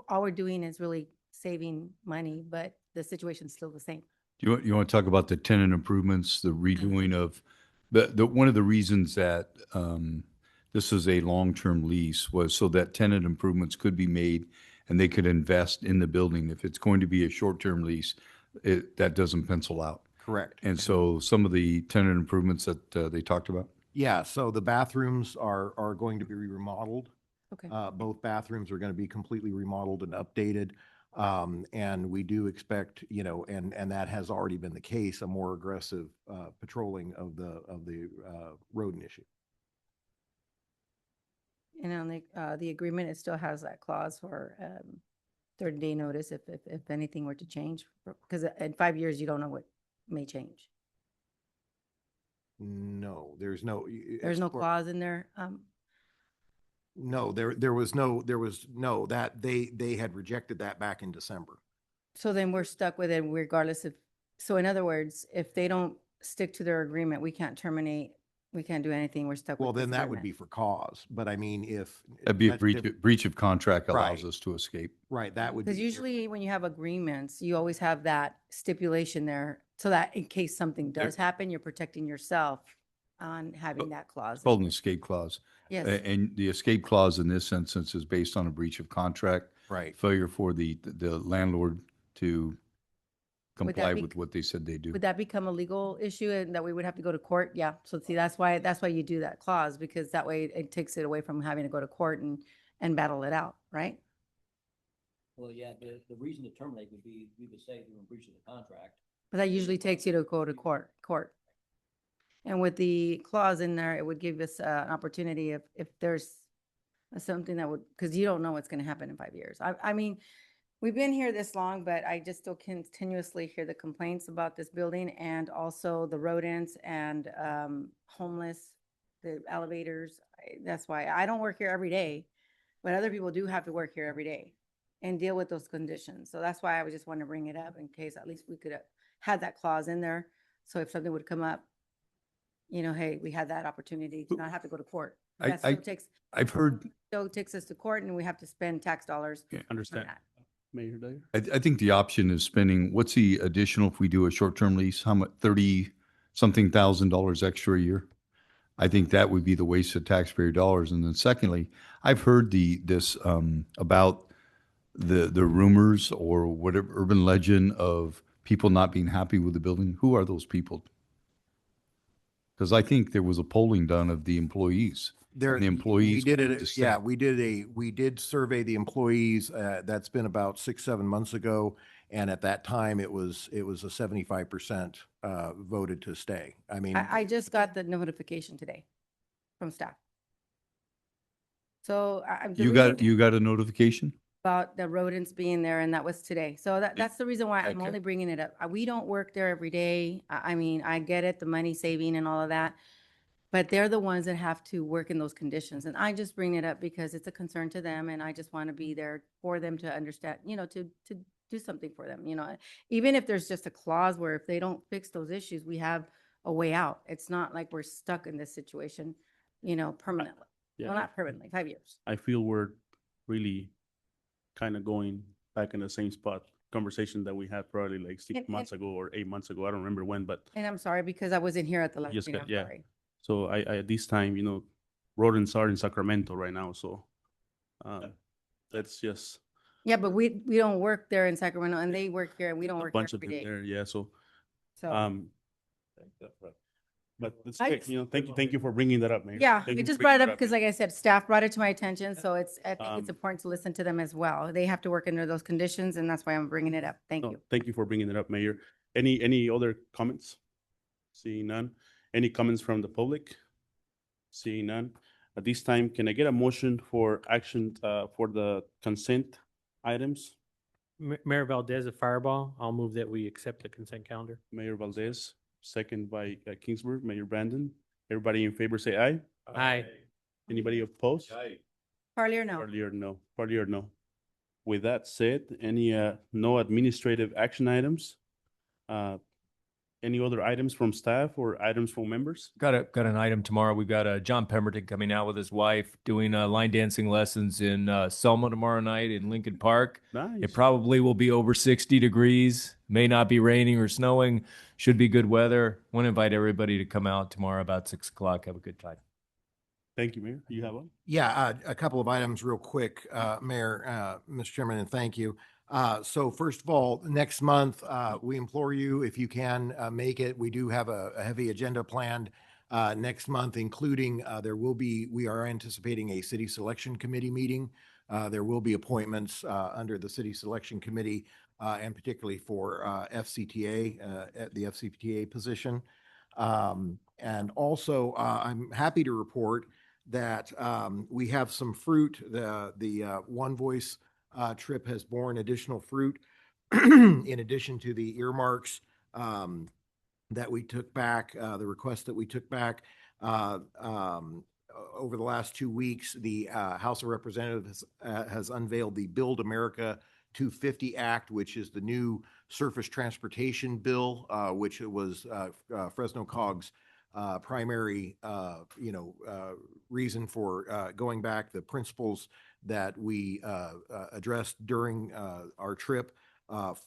all we're doing is really saving money, but the situation's still the same. You want to talk about the tenant improvements, the redoing of one of the reasons that this is a long-term lease was so that tenant improvements could be made and they could invest in the building. If it's going to be a short-term lease, that doesn't pencil out. Correct. And so some of the tenant improvements that they talked about? Yeah, so the bathrooms are going to be remodeled. Okay. Both bathrooms are going to be completely remodeled and updated. And we do expect, and that has already been the case, a more aggressive patrolling of the rodent issue. And on the agreement, it still has that clause for 30-day notice if anything were to change, because in 5 years, you don't know what may change. No, there's no. There's no clause in there. No, there was no, that they had rejected that back in December. So then we're stuck with it regardless of, so in other words, if they don't stick to their agreement, we can't terminate, we can't do anything, we're stuck with Well, this then that would be agreement. for cause, but I mean, if. That'd be a that's breach of contract allows Right. us to escape. Right, that would be. Because usually when you have agreements, you always have that stipulation there so that in case something does happen, you're protecting yourself on having that clause. It's called an escape clause. Yes. And the escape clause in this instance is based on a breach of contract. Right. Failure for the landlord to Would that comply be- with what they said they do. Would that become a legal issue and that we would have to go to court? Yeah. So see, that's why you do that clause, because that way it takes it away from having to go to court and battle it out, right? Well, yeah, the reason to terminate would be, we would say you're in breach of the contract. But that usually takes you to go to court. And with the clause in there, it would give us an opportunity if there's something that would, because you don't know what's going to happen in 5 years. I mean, we've been here this long, but I just still continuously hear the complaints about this building and also the rodents and homeless, the elevators. That's why I don't work here every day, but other people do have to work here every day and deal with those conditions. So that's why I was just wanting to bring it up in case at least we could have had that clause in there. So if something would come up, you know, hey, we had that opportunity to not have to go to court. That still I've heard, still takes us to court and we have to spend tax dollars. Yeah, on Understand. that. Mayor Dyer? I think the option is spending, what's the additional if we do a short-term lease? How much, 30-something thousand dollars extra a year? I think that would be the waste of taxpayer dollars. And then secondly, I've heard this about the rumors or whatever urban legend of people not being happy with the building. Who are those people? Because I think there was a polling done of the employees. There, and the employees. we did it, dissent. yeah, we did survey the employees, that's been about 6-7 months ago. And at that time, it was a 75% voted to stay. I mean. I just got the notification today from staff. So I'm. the You reason got a notification? About the rodents being there, and that was today. So that's the reason why I'm Okay. only bringing it up. We don't work there every day. I mean, I get it, the money saving and all of that. But they're the ones that have to work in those conditions. And I just bring it up because it's a concern to them and I just want to be there for them to understand, you know, to do something for them, you know. Even if there's just a clause where if they don't fix those issues, we have a way out. It's not like we're stuck in this situation, you know, permanently. Yeah. Well, not permanently, 5 years. I feel we're really kind of going back in the same spot, conversation that we had probably like 6 And- months ago or 8 months ago. I don't remember when, but And I'm sorry because I wasn't here at the last just meeting. got, I'm yeah. sorry. So I at this time, you know, rodents are in Sacramento right now, so that's just Yeah, but we don't work there in Sacramento and they work here and we don't a work here bunch of every them day. there, yeah, so. So, But it's, I- you know, thank you for bringing that up, Mayor. yeah, Thank we you just for brought it bringing up because like I said, staff brought it to my attention. So I think it's Um, important to listen to them as well. They have to work under those conditions and that's why I'm bringing it up. Thank No, you. thank you for bringing it up, Mayor. Any other comments? Seeing none. Any comments from the public? Seeing none. At this time, can I get a motion for action for the consent items? Mayor Valdez of Fireball, I'll move that we accept the consent calendar. Mayor Valdez, second by Kingsburg, Mayor Brandon. Everybody in favor, say aye. Aye. Anybody opposed? Parley or no? Parley or no? Parley or no? With that said, any no administrative action items? Any other items from staff or items from members? Got an item tomorrow. We've got John Pemberton coming out with his wife doing line dancing lessons in Selma tomorrow night in Lincoln Park. Nice. It probably will be over 60 degrees. May not be raining or snowing. Should be good weather. Want to invite everybody to come out tomorrow about 6 o'clock. Have a good time. Thank you, Mayor. You have one? Yeah, a couple of items real quick, Mayor, Mr. Chairman, and thank you. So first of all, next month, we implore you, if you can make it, we do have a heavy agenda planned next month, including we are anticipating a city selection committee meeting. There will be appointments under the city selection committee and particularly for FCTA, at the FCTA position. And also, I'm happy to report that we have some fruit. The One Voice trip has borne additional fruit in addition to the earmarks that we took back, the request that we took back. over the last 2 weeks, the House of Representatives has unveiled the Build America 250 Act, which is the new surface transportation bill, which was Fresno COG's primary, reason for going back. The principles that we addressed during our trip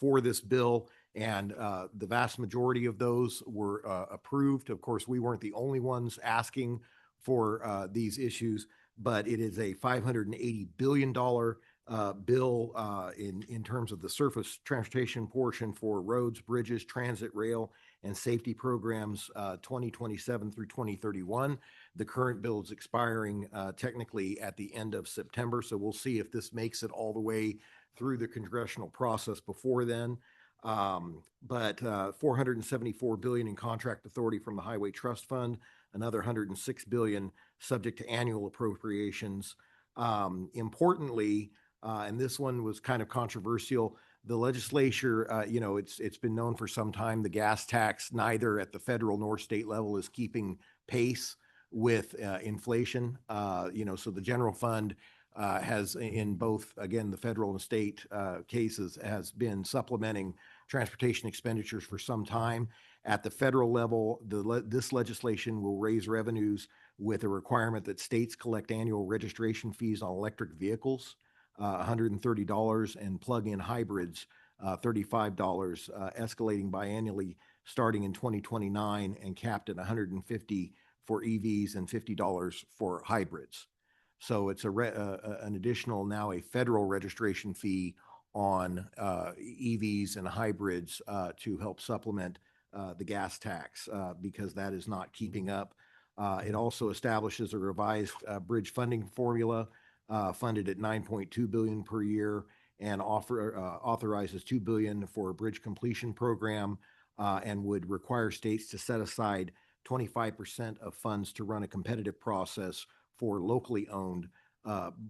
for this bill, and the vast majority of those were approved. Of course, we weren't the only ones asking for these issues, but it is a $580 billion bill in terms of the surface transportation portion for roads, bridges, transit, rail, and safety programs 2027 through 2031. The current bill is expiring technically at the end of September, so we'll see if this makes it all the way through the congressional process before then. But $474 billion in contract authority from the Highway Trust Fund, another $106 billion subject to annual appropriations. Importantly, and this one was kind of controversial, the legislature, it's been known for some time, the gas tax, neither at the federal nor state level, is keeping pace with inflation. So the general fund has, in both, again, the federal and state cases, has been supplementing transportation expenditures for some time. At the federal level, this legislation will raise revenues with a requirement that states collect annual registration fees on electric vehicles, $130, and plug-in hybrids, $35, escalating biannually starting in 2029 and capped at $150 for EVs and $50 for hybrids. So it's an additional, now a federal registration fee on EVs and hybrids to help supplement the gas tax because that is not keeping up. It also establishes a revised bridge funding formula funded at $9.2 billion per year, and authorizes $2 billion for a bridge completion program, and would require states to set aside 25% of funds to run a competitive process for locally owned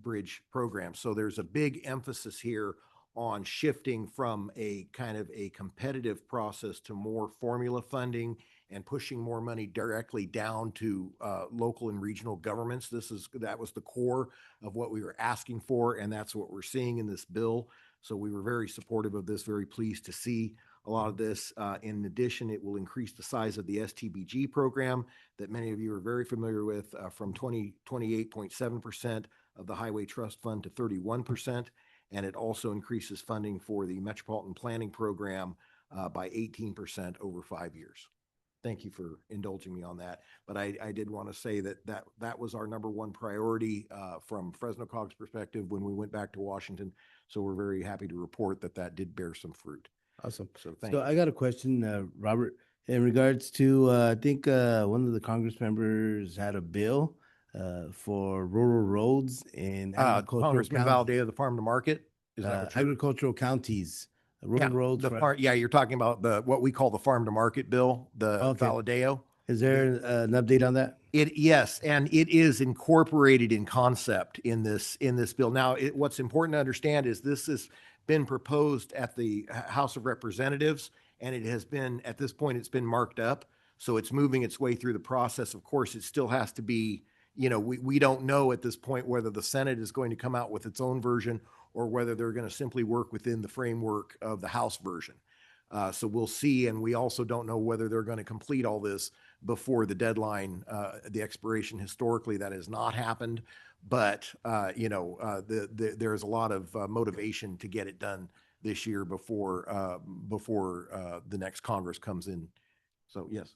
bridge programs. So there's a big emphasis here on shifting from a kind of a competitive process to more formula funding and pushing more money directly down to local and regional governments. That was the core of what we were asking for, and that's what we're seeing in this bill. So we were very supportive of this, very pleased to see a lot of this. In addition, it will increase the size of the STBG program that many of you are very familiar with, from 28.7% of the Highway Trust Fund to 31%. And it also increases funding for the Metropolitan Planning Program by 18% over 5 years. Thank you for indulging me on that. But I did want to say that was our number one priority from Fresno COG's perspective when we went back to Washington. So we're very happy to report that did bear some fruit. Awesome. So thank So you. I got a question, Robert, in regards to, I think one of the Congress members had a bill for rural roads in agricultural Congressman counties. Valdez, the farm to market. Is that what you're- Agricultural counties, rural roads. Yeah, you're talking about what we call the farm to market bill, the Okay. Valadeo. Is there an update on that? Yes, and it is incorporated in concept in this bill. Now, what's important to understand is this has been proposed at the House of Representatives, and it has been, at this point, it's been marked up. So it's moving its way through the process. Of course, it still has to be, we don't know at this point whether the Senate is going to come out with its own version or whether they're going to simply work within the framework of the House version. So we'll see, and we also don't know whether they're going to complete all this before the deadline, the expiration. Historically, that has not happened, but there's a lot of motivation to get it done this year before the next Congress comes in. So yes.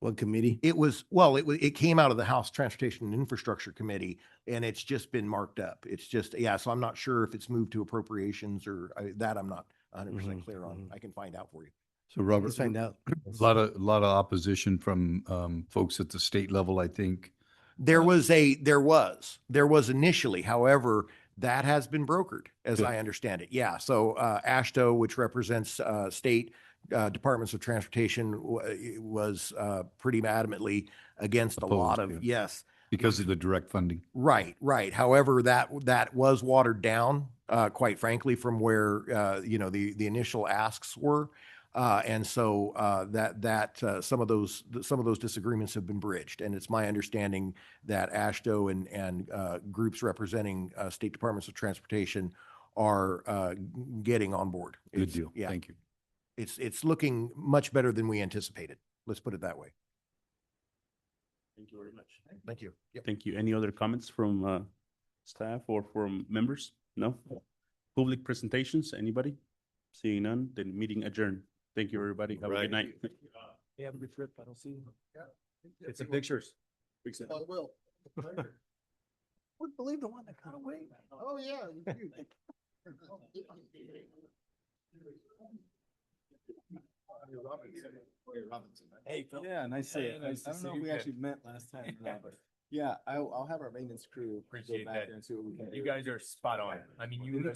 What committee? It came out of the House Transportation and Infrastructure Committee, and it's just been marked up. It's just, so I'm not sure if it's moved to appropriations or that I'm not 100% clear on. I can find out for you. So Robert, Let's find out. a lot of opposition from folks at the state level, I think. There was initially, however, that has been brokered, as I understand it. Yeah. So AASHTO, which represents state departments of transportation, was pretty adamantly against a lot of, because of the direct funding. Right. However, that was watered down, quite frankly, from where the initial asks were. And so some of those disagreements have been bridged. And it's my understanding that AASHTO and groups representing state departments of transportation are getting on board. Good It's- deal. Yeah, Thank you. it's looking much better than we anticipated. Let's put it that way. Thank you very much. Thank you. Yep. Thank you. Any other comments from staff or from members? No? Public presentations, anybody? Seeing none, then meeting adjourned. Thank you, everybody. Have a good night. Hey, have a good trip. I don't see you. Get some pictures. I will. Wouldn't believe the one that got away. Oh, yeah. you do. Hey, Phil. Yeah, nice to see you. I don't know if we actually met last time, but yeah, I'll have our maintenance crew go Appreciate back that. there and see what we can do. You guys are spot on. I mean, you